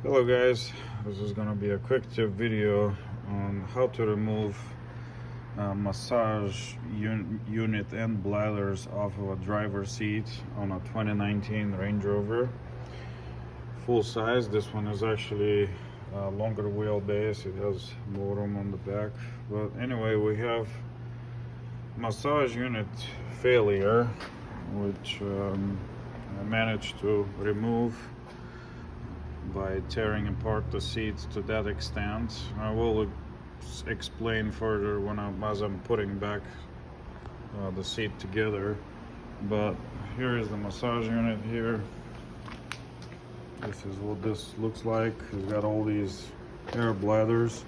Hello guys, this is gonna be a quick tip video on how to remove massage unit and bladders off of a driver's seat on a 2019 Range Rover full size. This one is actually a longer wheelbase, it has more room on the back, but anyway, we have massage unit failure, which I managed to remove by tearing apart the seats to that extent. I will explain further as I'm putting back the seat together. But here is the massage unit here. This is what this looks like. It's got all these air bladders,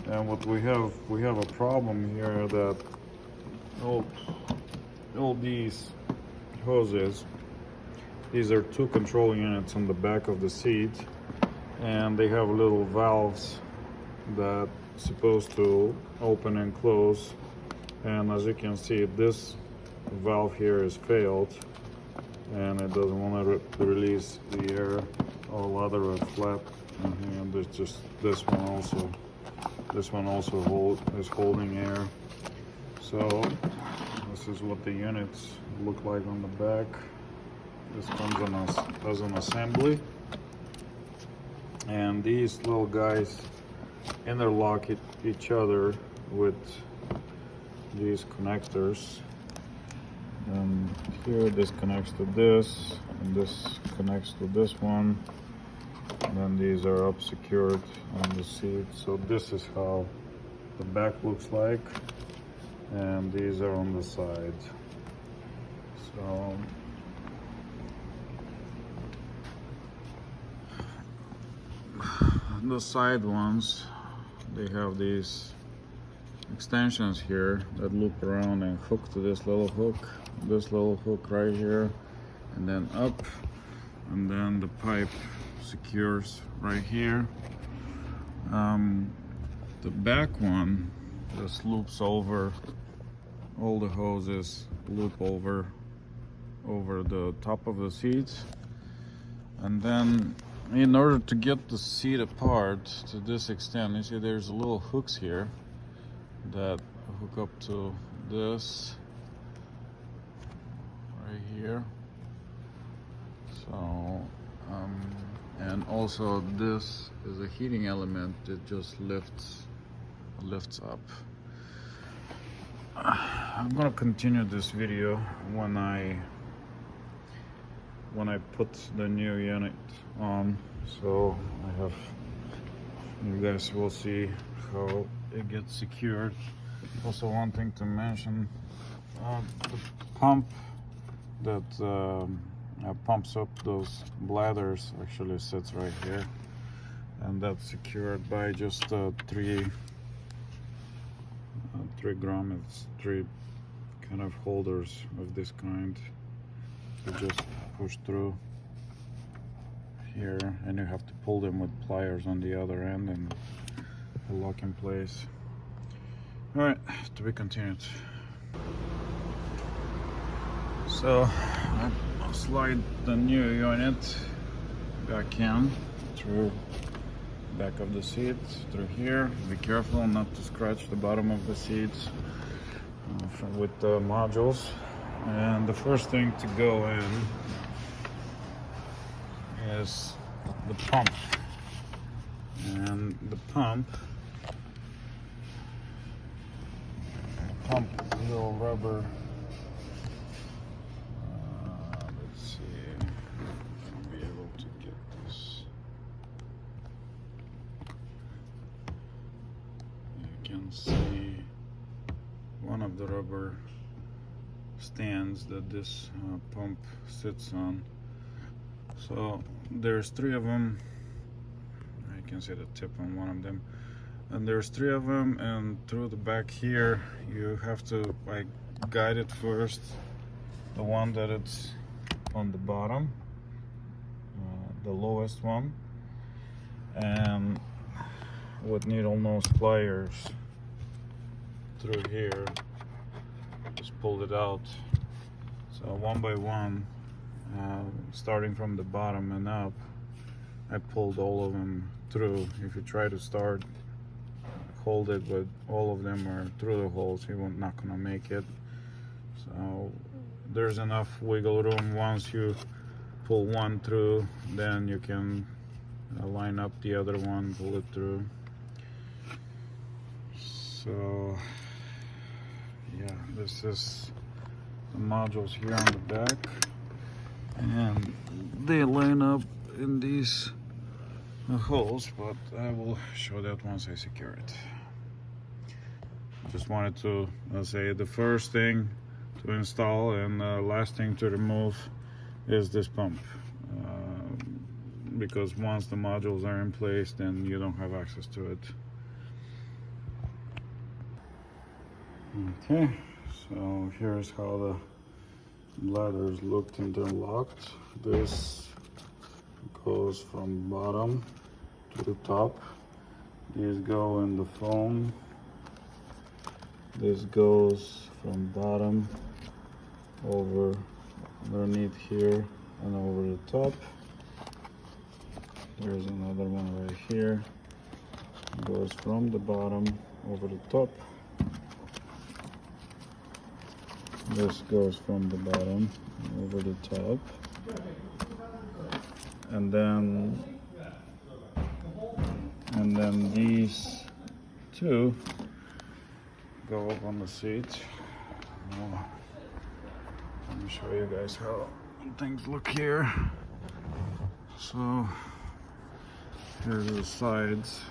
and what we have a problem here that all these hoses. These are two control units on the back of the seat, and they have little valves that supposed to open and close. And as you can see, this valve here is failed, and it doesn't want to release the air. All other are flat, and there's just this one also. This one also is holding air. So this is what the units look like on the back. This comes as an assembly, and these little guys interlock each other with these connectors. And here this connects to this, and this connects to this one, and then these are up secured on the seat. So this is how the back looks like, and these are on the side. So the side ones, they have these extensions here that loop around and hook to this little hook right here, and then up, and then the pipe secures right here. The back one just loops over, all the hoses loop over the top of the seats. And then in order to get the seat apart to this extent, you see there's little hooks here that hook up to this right here. So and also this is a heating element that just lifts up. I'm gonna continue this video when I put the new unit on, so you guys will see how it gets secured. Also, one thing to mention, the pump that pumps up those bladders actually sits right here, and that's secured by just three grommets, three kind of holders of this kind. You just push through here, and you have to pull them with pliers on the other end, and lock in place. All right, to be continued. So I'll slide the new unit back in through back of the seat, through here. Be careful not to scratch the bottom of the seats with the modules. And the first thing to go in is the pump. And the pump little rubber. Let's see if I'll be able to get this. You can see one of the rubber stands that this pump sits on. So there's three of them. You can see the tip on one of them, and there's three of them, and through the back here you have to guide it first, the one that it's on the bottom, the lowest one, and with needle nose pliers through here, just pulled it out. So one by one, starting from the bottom and up, I pulled all of them through. If you try to start, hold it, but all of them are through the holes, you won't not gonna make it. So there's enough wiggle room. Once you pull one through, then you can line up the other one, pull it through. So yeah, this is the modules here on the back, and they line up in these holes, but I will show that once I secure it. Just wanted to say the first thing to install and last thing to remove is this pump, because once the modules are in place, then you don't have access to it. Okay, so here's how the bladders looked interlocked. This goes from bottom to the top. These go in the foam. This goes from bottom over underneath here and over the top. There's another one right here. It goes from the bottom over the top. This goes from the bottom over the top, and then these two go up on the seat. Let me show you guys how things look here. So here's the sides.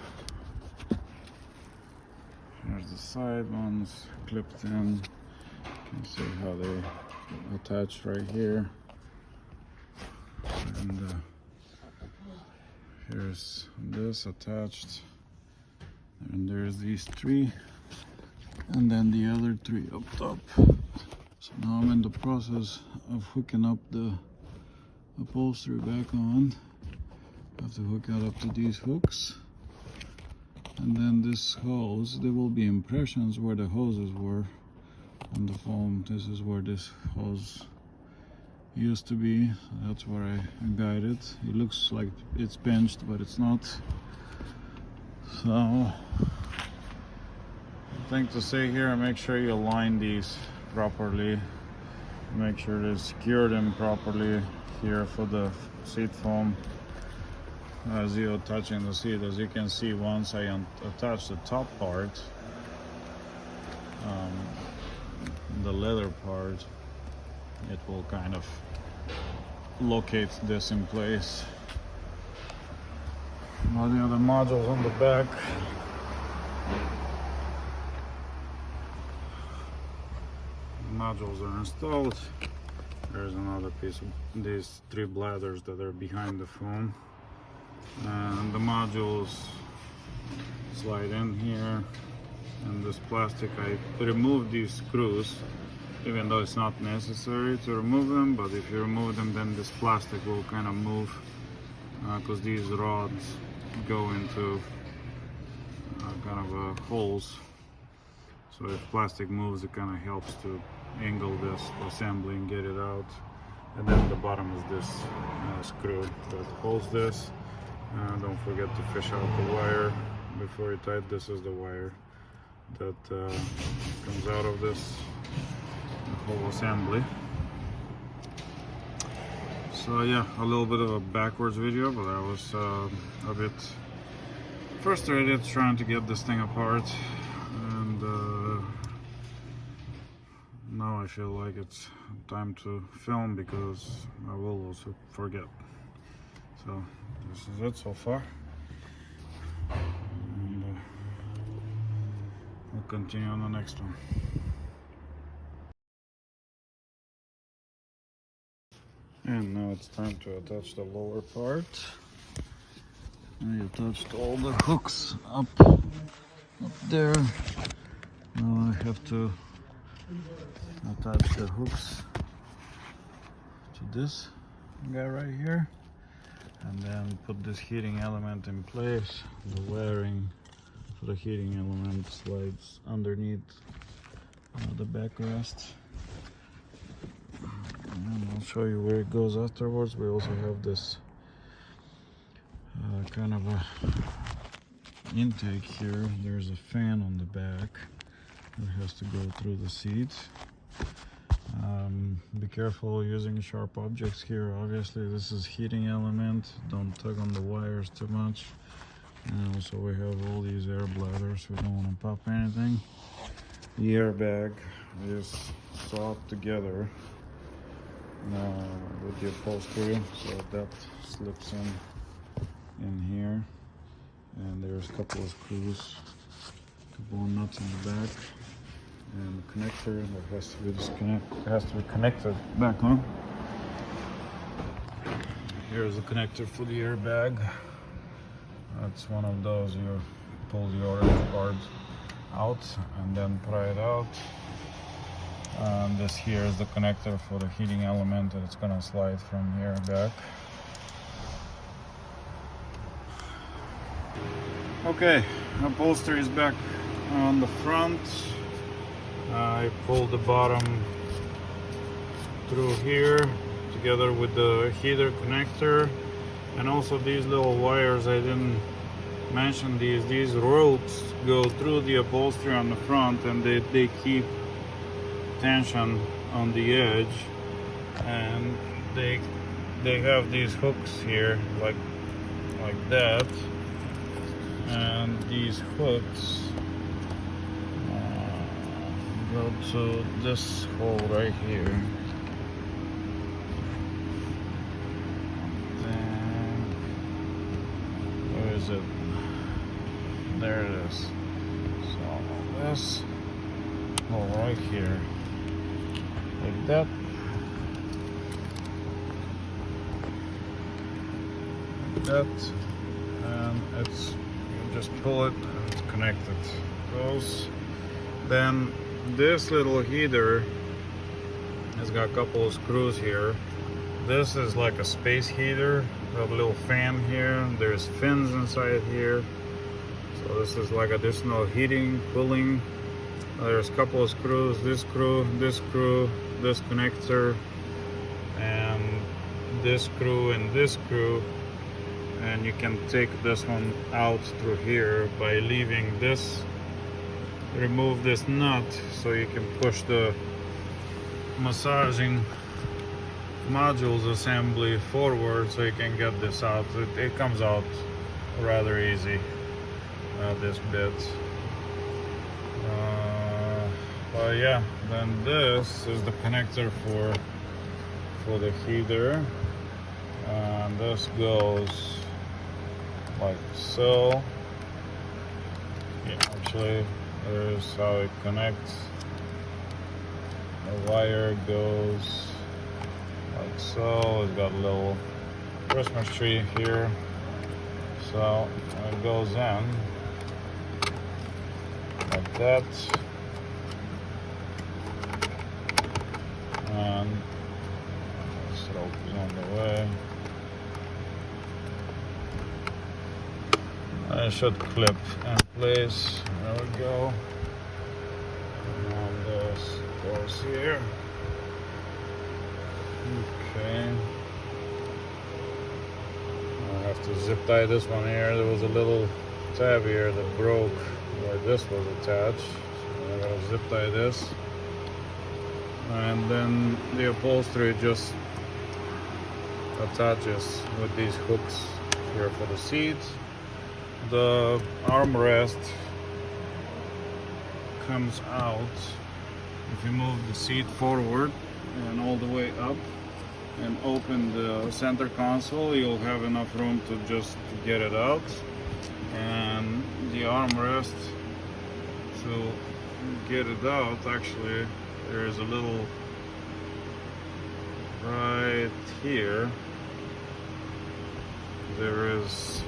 Here's the side ones clipped in. You can see how they attach right here, and here's this attached, and there's these three, and then the other three up top. So now I'm in the process of hooking up the upholstery back on. I have to hook it up to these hooks, and then this hose, there will be impressions where the hoses were on the foam. This is where this hose used to be. That's where I guided. It looks like it's pinched, but it's not. So the thing to say here, make sure you align these properly. Make sure to secure them properly here for the seat foam as you're touching the seat. As you can see, once I attach the top part, the leather part, it will kind of locate this in place. Now the other modules on the back, modules are installed. There's another piece of these three bladders that are behind the foam, and the modules slide in here. And this plastic, I removed these screws, even though it's not necessary to remove them, but if you remove them, then this plastic will kind of move, because these rods go into kind of holes. So if plastic moves, it kind of helps to angle this assembly and get it out. And then the bottom is this screw that holds this. Don't forget to fish out the wire before you tighten. This is the wire that comes out of this whole assembly. So yeah, a little bit of a backwards video, but I was a bit frustrated trying to get this thing apart, and now I feel like it's time to film, because I will also forget. So this is it so far. We'll continue on the next one. And now it's time to attach the lower part. I attached all the hooks up there. Now I have to attach the hooks to this guy right here, and then put this heating element in place. The wiring for the heating element slides underneath the backrest, and I'll show you where it goes afterwards. We also have this kind of a intake here. There's a fan on the back that has to go through the seat. Be careful using sharp objects here. Obviously this is heating element, don't tug on the wires too much. And also we have all these air bladders, we don't want to pop anything. The airbag is sawed together with the upholstery, so that slips in here. And there's a couple of screws, a couple of nuts in the back, and the connector that has to be connected back on. Here's the connector for the airbag. That's one of those, you pull the orange part out and then pry it out. This here is the connector for the heating element, and it's gonna slide from here back. Okay, upholstery is back on the front. I pulled the bottom through here together with the heater connector, and also these little wires, I didn't mention these ropes go through the upholstery on the front, and they keep tension on the edge, and they have these hooks here like that, and these hooks go to this hole right here. Then where is it? There it is. So this hole right here, like that. Like that, and it's, you just pull it and it's connected. Goes. Then this little heater has got a couple of screws here. This is like a space heater. We have a little fan here. There's fins inside here. So this is like additional heating, cooling. There's a couple of screws. This screw, this connector, and this screw and this screw. And you can take this one out through here by leaving this. Remove this nut so you can push the massaging modules assembly forward so you can get this out. It comes out rather easy, this bit. But yeah, then this is the connector for the heater, and this goes like so. Yeah, actually, there's how it connects. The wire goes like so. It's got a little Christmas tree here, so it goes in like that, and this rope is on the way. It should clip in place. There we go. And this goes here. Okay. I have to zip tie this one here. There was a little tab here that broke where this was attached. So I gotta zip tie this. And then the upholstery just attaches with these hooks here for the seat. The armrest comes out if you move the seat forward and all the way up and open the center console. You'll have enough room to just get it out. And the armrest, to get it out, actually there's a little right here. There is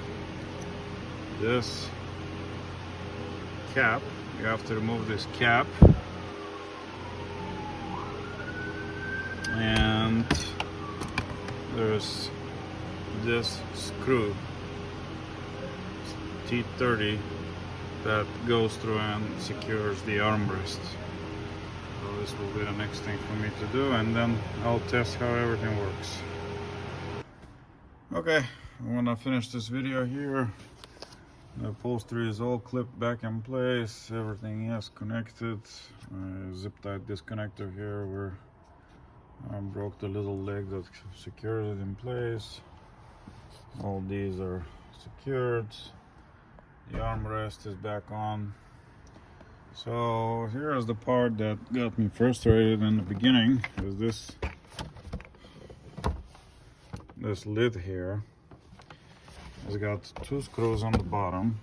this cap. You have to remove this cap, and there's this screw T30 that goes through and secures the armrest. So this will be the next thing for me to do, and then I'll test how everything works. Okay, when I finish this video here, the upholstery is all clipped back in place, everything is connected. Zip tied disconnector here where I broke the little leg that secures it in place. All these are secured. The armrest is back on. So here is the part that got me frustrated in the beginning, is this lid here. It's got 2 screws on the bottom.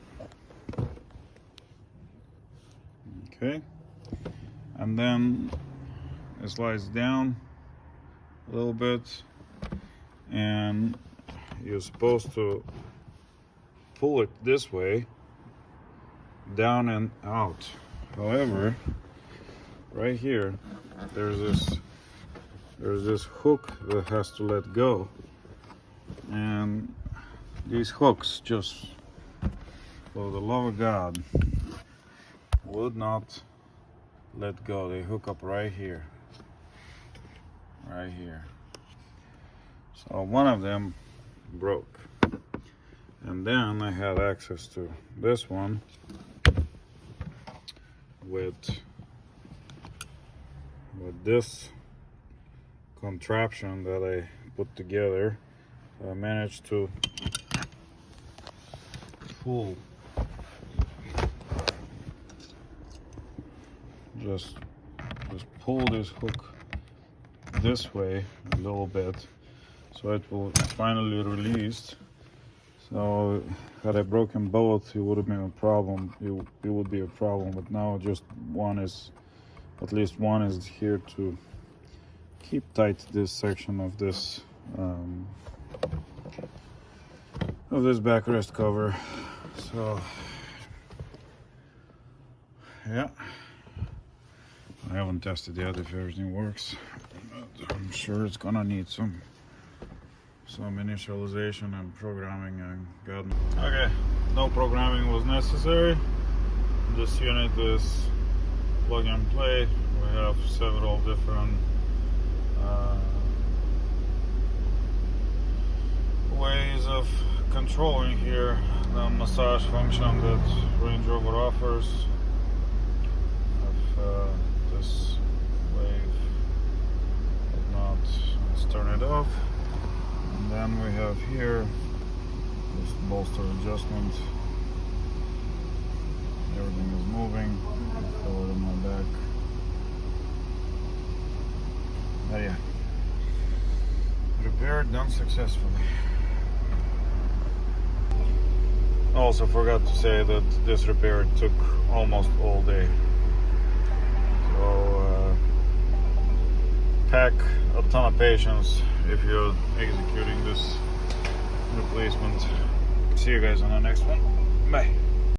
Okay, and then it slides down a little bit, and you're supposed to pull it this way, down and out. However, right here there's this hook that has to let go, and these hooks just, for the love of God, would not let go. They hook up right here. So one of them broke, and then I had access to this one with this contraption that I put together. I managed to just pull this hook this way a little bit, so it will finally release. So had I broken both, it would have been a problem. It would be a problem, but now just at least one is here to keep tight this section of this backrest cover. So yeah, I haven't tested yet if everything works, but I'm sure it's gonna need some initialization and programming, and God. Okay, no programming was necessary. This unit is plug and play. We have several different ways of controlling here the massage function that Range Rover offers. If this wave would not, let's turn it off. And then we have here this bolster adjustment. Everything is moving. Forward in my back. But yeah, repaired, done successfully. Also forgot to say that this repair took almost all day. So pack a ton of patience if you're executing this replacement. See you guys on the next one. Bye.